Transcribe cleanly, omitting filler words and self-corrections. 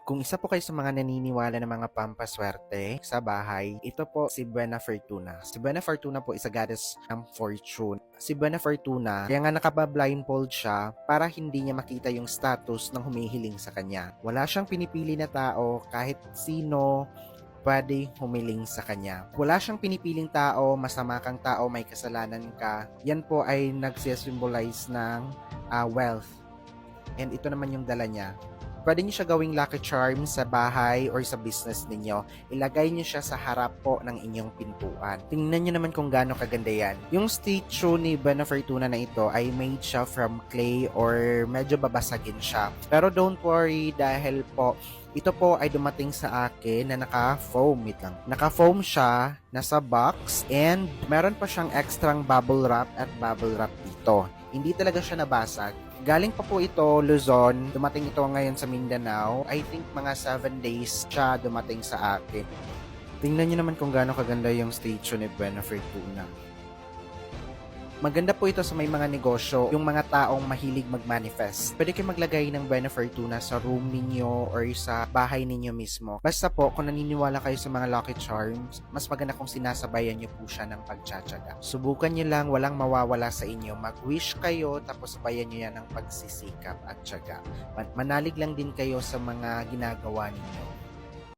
Kung isa po kayo sa mga naniniwala ng mga pampaswerte sa bahay, ito po si Buena Fortuna. Si Buena Fortuna po is a goddess ng fortune. Si Buena Fortuna, kaya nga nakablindfold siya para hindi niya makita yung status ng humihiling sa kanya. Wala siyang pinipili na tao, kahit sino pwede humiling sa kanya. Wala siyang pinipiling tao, masama kang tao, may kasalanan ka. Yan po ay nagsisymbolize ng wealth. And ito naman yung dala niya. Pwede niyo siya gawing lucky charm sa bahay or sa business ninyo. Ilagay niyo siya sa harap po ng inyong pintuan. Tingnan niyo naman kung gaano kaganda yan. Yung statue ni Buena Fortuna na ito ay made siya from clay or medyo babasagin siya. Pero don't worry dahil po ito po ay dumating sa akin na naka-foam. Naka-foam siya, nasa box, and meron pa siyang extrang bubble wrap at bubble wrap dito. Hindi talaga siya nabasag. Galing pa po ito, Luzon. Dumating ito ngayon sa Mindanao. I think mga 7 days siya dumating sa akin. Tingnan niyo naman kung gaano kaganda yung statue ni Buena Fortuna. Maganda po ito sa may mga negosyo, yung mga taong mahilig mag-manifest. Pwede kayo maglagay ng Buena Fortuna sa room ninyo or sa bahay ninyo mismo. Basta po, kung naniniwala kayo sa mga lucky charms, mas maganda kung sinasabayan nyo po siya ng pagtsatsaga. Subukan nyo lang, walang mawawala sa inyo. Mag-wish kayo, tapos sabayan nyo yan ng pagsisikap at tsaga. Manalig lang din kayo sa mga ginagawa ninyo.